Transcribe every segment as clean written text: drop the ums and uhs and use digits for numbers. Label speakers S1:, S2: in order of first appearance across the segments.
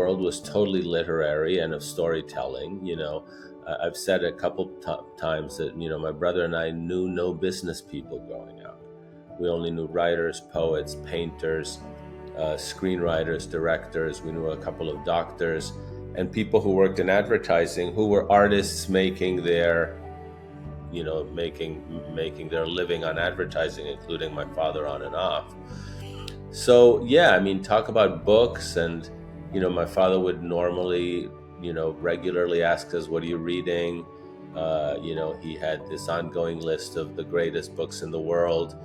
S1: world was totally literary and of storytelling. I've said a couple times that, my brother and I knew no business people growing up. We only knew writers, poets, painters, screenwriters, directors. We knew a couple of doctors and people who worked in advertising who were artists making their making their living on advertising, including my father on and off. So yeah, I mean, talk about books. And my father would normally regularly ask us, what are you reading? He had this ongoing list of the greatest books in the world,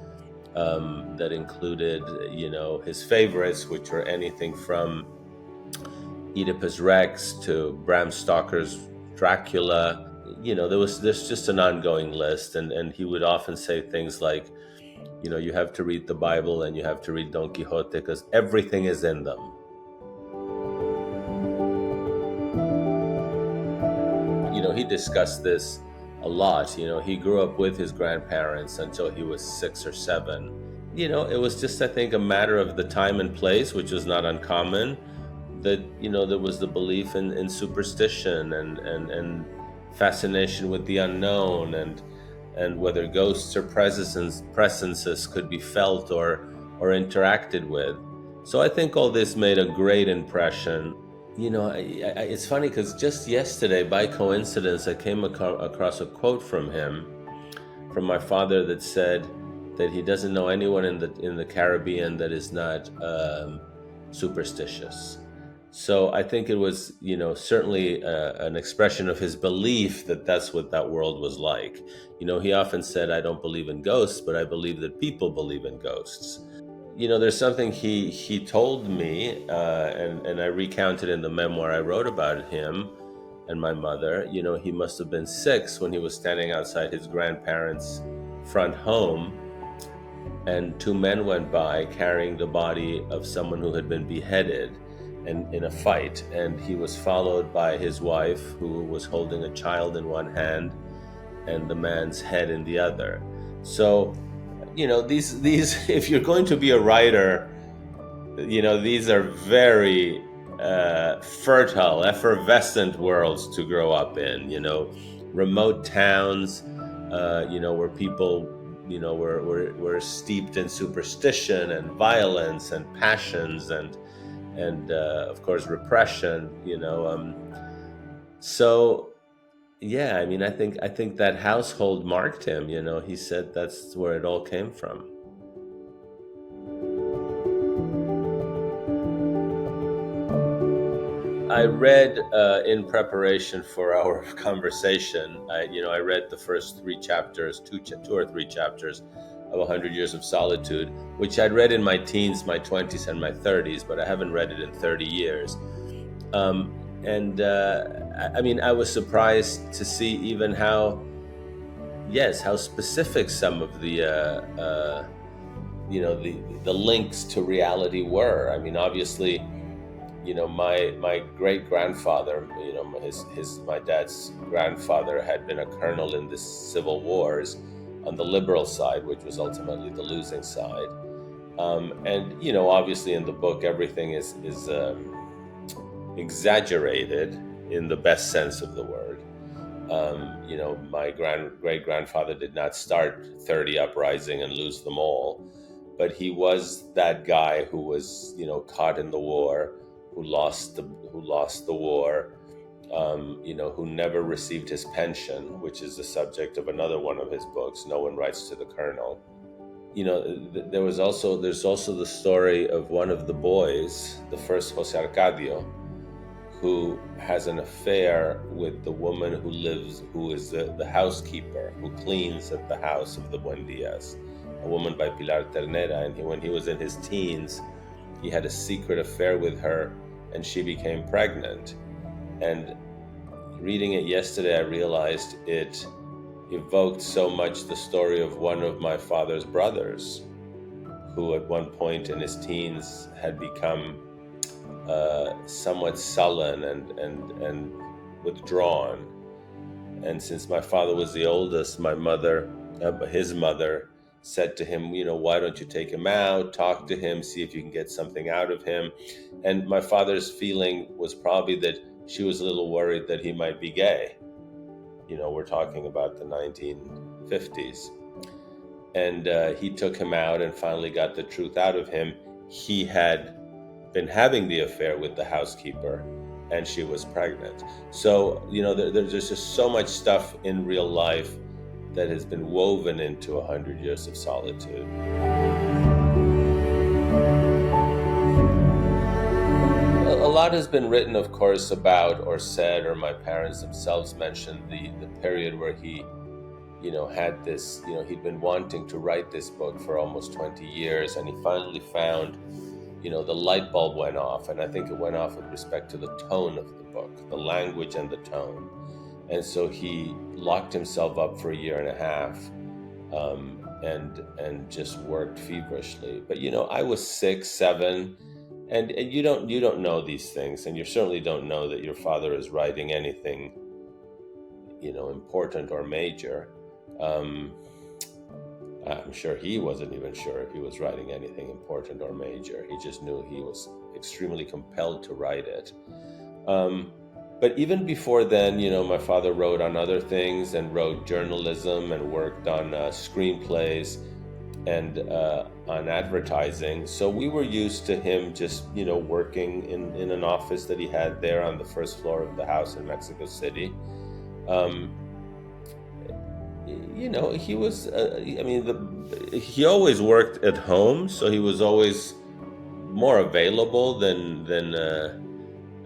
S1: that included his favorites, which were anything from Oedipus Rex to Bram Stoker's Dracula. There's just an ongoing list, and he would often say things like, you have to read the Bible and you have to read Don Quixote because everything is in them. He discussed this a lot. He grew up with his grandparents until he was 6 or 7. It was just, I think, a matter of the time and place, which was not uncommon, that, there was the belief in superstition and fascination with the unknown, and whether ghosts or presences could be felt or interacted with. So I think all this made a great impression. It's funny because just yesterday, by coincidence, I came across a quote from him, from my father, that said that he doesn't know anyone in the Caribbean that is not superstitious. So I think it was, certainly an expression of his belief that that's what that world was like. He often said, I don't believe in ghosts, but I believe that people believe in ghosts. There's something he told me, and I recounted in the memoir I wrote about him and my mother. He must have been 6 when he was standing outside his grandparents' front home, and 2 men went by carrying the body of someone who had been beheaded in a fight, and he was followed by his wife, who was holding a child in one hand and the man's head in the other. So these if you're going to be a writer, these are very fertile, effervescent worlds to grow up in. Remote towns, where people were steeped in superstition and violence and passions and of course repression. So yeah, I mean, I think that household marked him. He said that's where it all came from. I read, in preparation for our conversation, I read the first 3 chapters, 2 or 3 chapters of 100 Years of Solitude, which I'd read in my teens, my 20s, and my 30s, but I haven't read it in 30 years. I mean, I was surprised to see even how specific some of the links to reality were. I mean, obviously, my great grandfather, my dad's grandfather, had been a colonel in the civil wars on the liberal side, which was ultimately the losing side. And obviously in the book, everything is exaggerated in the best sense of the word. My great grandfather did not start 30 uprising and lose them all, but he was that guy who was caught in the war, who lost the war, who never received his pension, which is the subject of another one of his books, No One Writes to the Colonel. There's also the story of one of the boys, the first Jose Arcadio, who has an affair with the woman who is the housekeeper, who cleans at the house of the Buendias, a woman by Pilar Ternera. And when he was in his teens, he had a secret affair with her, and she became pregnant. And reading it yesterday, I realized it evoked so much the story of one of my father's brothers, who at one point in his teens had become somewhat sullen and withdrawn. And since my father was the oldest, his mother said to him, why don't you take him out, talk to him, see if you can get something out of him. And my father's feeling was probably that she was a little worried that he might be gay. We're talking about the 1950s. And he took him out and finally got the truth out of him. He had been having the affair with the housekeeper, and she was pregnant. So, there's just so much stuff in real life that has been woven into 100 Years of Solitude. A lot has been written, of course, about or said, or my parents themselves mentioned the period where he, had this, he'd been wanting to write this book for almost 20 years, and he finally found, the light bulb went off, and I think it went off with respect to the tone of the book, the language and the tone. And so he locked himself up for a year and a half, and just worked feverishly. But I was 6, 7, and you don't know these things, and you certainly don't know that your father is writing anything, important or major. I'm sure he wasn't even sure if he was writing anything important or major. He just knew he was extremely compelled to write it. But even before then, my father wrote on other things and wrote journalism and worked on screenplays and on advertising. So we were used to him just, working in an office that he had there on the first floor of the house in Mexico City. He was, he always worked at home, so he was always more available than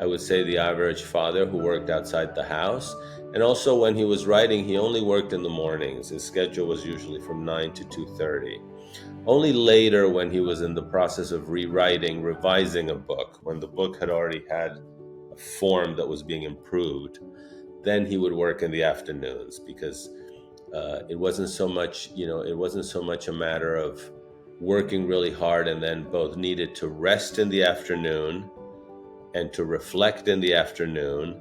S1: I would say the average father who worked outside the house. And also when he was writing, he only worked in the mornings. His schedule was usually from 9 to 2:30. Only later, when he was in the process of revising a book, when the book had already had a form that was being improved, then he would work in the afternoons, because it wasn't so much a matter of working really hard and then both needed to rest in the afternoon and to reflect in the afternoon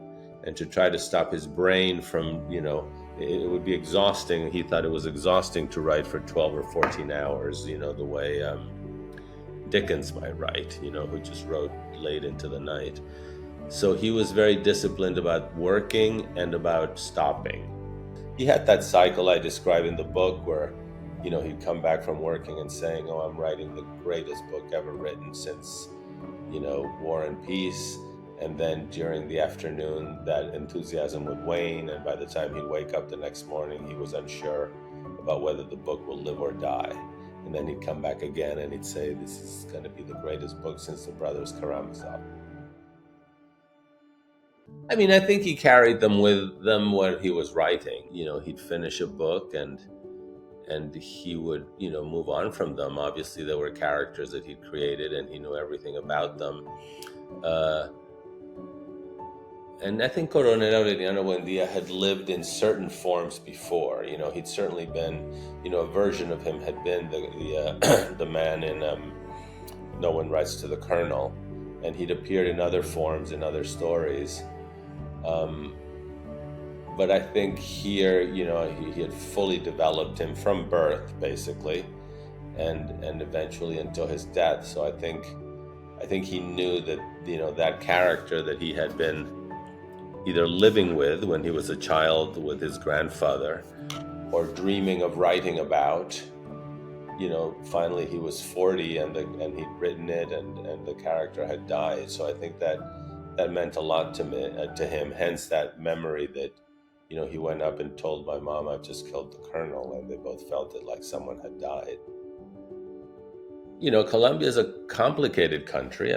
S1: and to try to stop his brain from, it would be exhausting. He thought it was exhausting to write for 12 or 14 hours, the way Dickens might write, who just wrote late into the night. So he was very disciplined about working and about stopping. He had that cycle I describe in the book where, he'd come back from working and saying, oh, I'm writing the greatest book ever written since, War and Peace. And then during the afternoon, that enthusiasm would wane. And by the time he'd wake up the next morning, he was unsure about whether the book will live or die. And then he'd come back again and he'd say, this is going to be the greatest book since the Brothers Karamazov. I think he carried them with them when he was writing. He'd finish a book and he would, move on from them. Obviously, there were characters that he'd created and he knew everything about them. And I think Coronel Aureliano Buendia had lived in certain forms before. He'd certainly been, a version of him had been the man in No One Writes to the Colonel. And he'd appeared in other forms, in other stories. But I think here, he had fully developed him from birth, basically, and eventually until his death. So I think he knew that, that character that he had been either living with when he was a child with his grandfather or dreaming of writing about, finally he was 40 and he'd written it and the character had died. So I think that meant a lot to him, hence that memory that, he went up and told my mom, I've just killed the colonel, and they both felt it like someone had died. Colombia is a complicated country.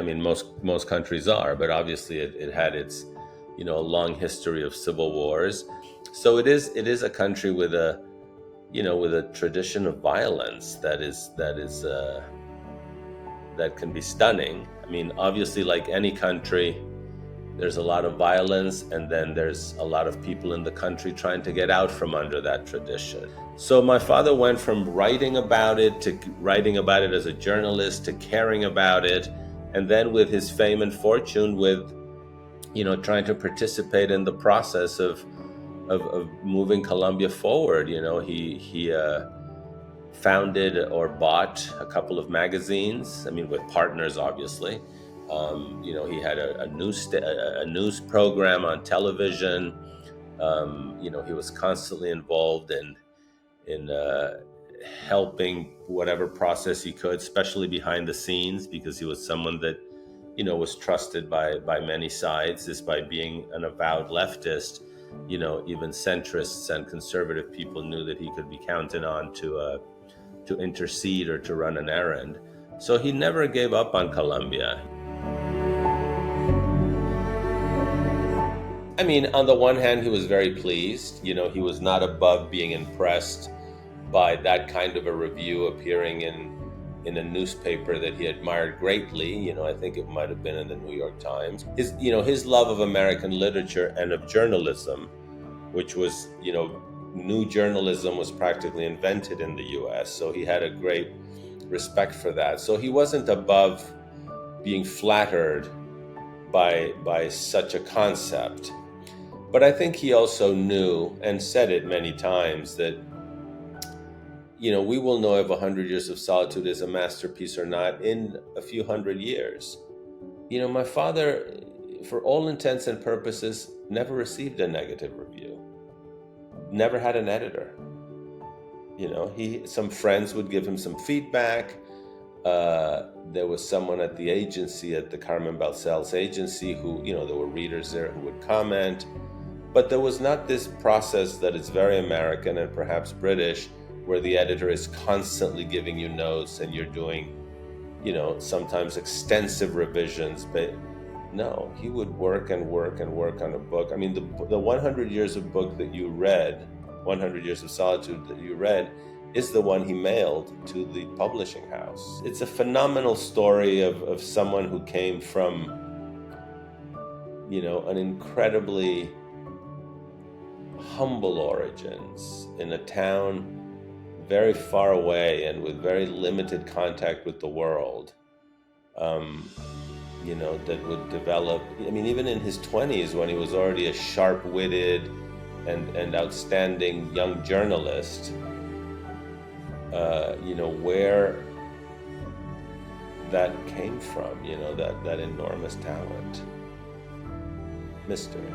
S1: Most countries are, but obviously it had its, a long history of civil wars. So it is a country with a tradition of violence that can be stunning. Obviously, like any country, there's a lot of violence, and then there's a lot of people in the country trying to get out from under that tradition. So my father went from writing about it to writing about it as a journalist to caring about it, and then with his fame and fortune, with trying to participate in the process of moving Colombia forward. founded or bought a couple of magazines. I mean, with partners, obviously. He had a news program on television. He was constantly involved in helping whatever process he could, especially behind the scenes, because he was someone that was trusted by many sides, despite being an avowed leftist. Even centrists and conservative people knew that he could be counted on to intercede or to run an errand. So he never gave up on Colombia. I mean, on the one hand, he was very pleased. He was not above being impressed by that kind of a review appearing in a newspaper that he admired greatly. I think it might have been in the New York Times. His love of American literature and of journalism, which was, new journalism was practically invented in the US. So he had a great respect for that. So he wasn't above being flattered by such a concept. But I think he also knew, and said it many times, that we will know if 100 Years of Solitude is a masterpiece or not in a few hundred years. My father, for all intents and purposes, never received a negative review. Never had an editor. Some friends would give him some feedback. There was someone at the agency, at the Carmen Balcells agency, who, there were readers there who would comment. But there was not this process that is very American and perhaps British, where the editor is constantly giving you notes and you're doing, sometimes extensive revisions. But no, he would work and work and work on a book. I mean, the 100 Years of book that you read, 100 Years of Solitude that you read, is the one he mailed to the publishing house. It's a phenomenal story of someone who came from, an incredibly humble origins in a town very far away and with very limited contact with the world, that would develop, even in his 20s, when he was already a sharp-witted and outstanding young journalist, where that came from, that enormous talent. Mystery.